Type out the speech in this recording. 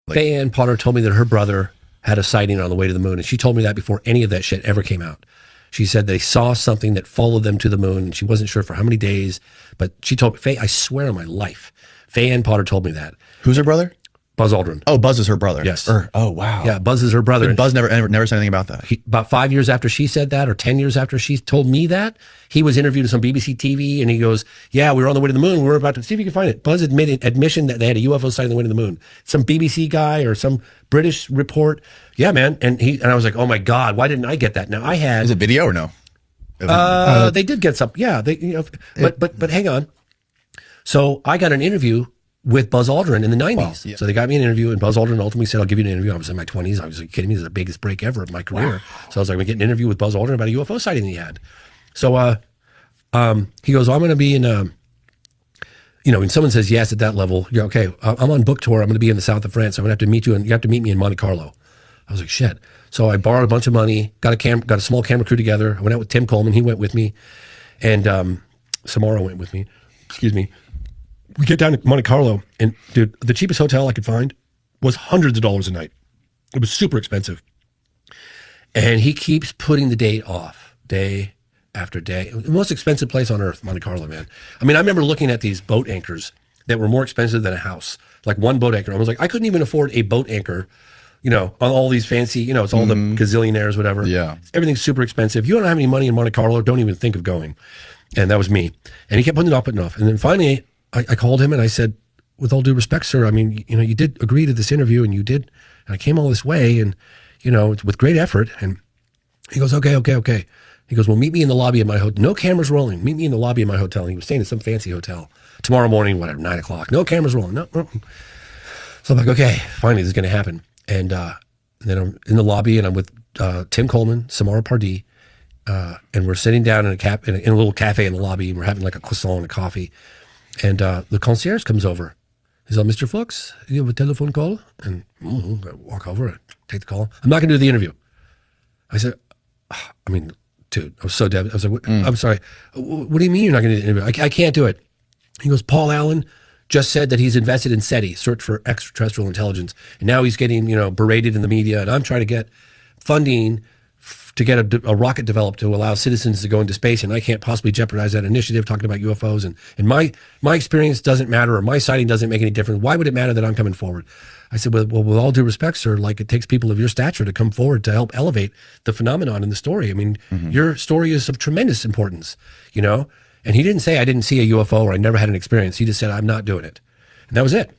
Faye Ann Potter told me that her brother had a sighting on the way to the moon, and she told me that before any of that shit ever came out. She said they saw something that followed them to the moon, and she wasn't sure for how many days, but she told me, Faye, I swear on my life, Faye Ann Potter told me that. Who's her brother? Buzz Aldrin. Oh, Buzz is her brother. Yes. Oh, wow. Yeah, Buzz is her brother. But Buzz never said anything about that. About 5 years after she said that, or 10 years after she told me that, he was interviewed on some BBC TV, and he goes, yeah, we were on the way to the moon. We were about to see if you can find it. Buzz admission that they had a UFO sighting on the way to the moon. Some BBC guy or some British report. Yeah, man. And I was like, oh my God, why didn't I get that? Now I had. Is it video or no? They did get some. Yeah. But hang on. So I got an interview with Buzz Aldrin in the 90s. Wow, yeah. So they got me an interview, and Buzz Aldrin ultimately said, I'll give you an interview. I was in my 20s. I was like, kidding me? This is the biggest break ever of my career. Wow. So I was like, I'm going to get an interview with Buzz Aldrin about a UFO sighting he had. So he goes, I'm going to be in, when someone says yes at that level, you're okay. I'm on book tour. I'm going to be in the south of France. So I'm going to have to meet you, and you have to meet me in Monte Carlo. I was like, shit. So I borrowed a bunch of money, got a small camera crew together. I went out with Tim Coleman. He went with me. And Samara went with me. Excuse me. We get down to Monte Carlo, and dude, the cheapest hotel I could find was hundreds of dollars a night. It was super expensive. And he keeps putting the date off day after day. The most expensive place on earth, Monte Carlo, man. I mean, I remember looking at these boat anchors that were more expensive than a house. Like one boat anchor. I was like, I couldn't even afford a boat anchor, on all these fancy, it's all the gazillionaires, whatever. Yeah. Everything's super expensive. You don't have any money in Monte Carlo, don't even think of going. And that was me. And he kept putting it off. And then finally, I called him and I said, with all due respect, sir, I mean, you did agree to this interview, and you did, and I came all this way, and, with great effort. And he goes, okay. He goes, well, meet me in the lobby of my hotel. No cameras rolling. Meet me in the lobby of my hotel. And he was staying in some fancy hotel tomorrow morning, 9 o'clock. No cameras rolling. No. So I'm like, okay, finally this is going to happen. And then I'm in the lobby, and I'm with Tim Coleman, Samara Pardee, and we're sitting down in a little cafe in the lobby, and we're having like a croissant and a coffee. And the concierge comes over. He's like, Mr. Fox, you have a telephone call? And I walk over, take the call. I'm not going to do the interview. I said, dude, I was so dead. I was like, I'm sorry. What do you mean you're not going to do the interview? I can't do it. He goes, Paul Allen just said that he's invested in SETI, Search for Extraterrestrial Intelligence. And now he's getting, berated in the media. And I'm trying to get funding to get a rocket developed to allow citizens to go into space, and I can't possibly jeopardize that initiative talking about UFOs. And my experience doesn't matter, or my sighting doesn't make any difference. Why would it matter that I'm coming forward? I said, well, with all due respect, sir, like it takes people of your stature to come forward to help elevate the phenomenon in the story. I mean, your story is of tremendous importance, And he didn't say I didn't see a UFO or I never had an experience. He just said, I'm not doing it. And that was it.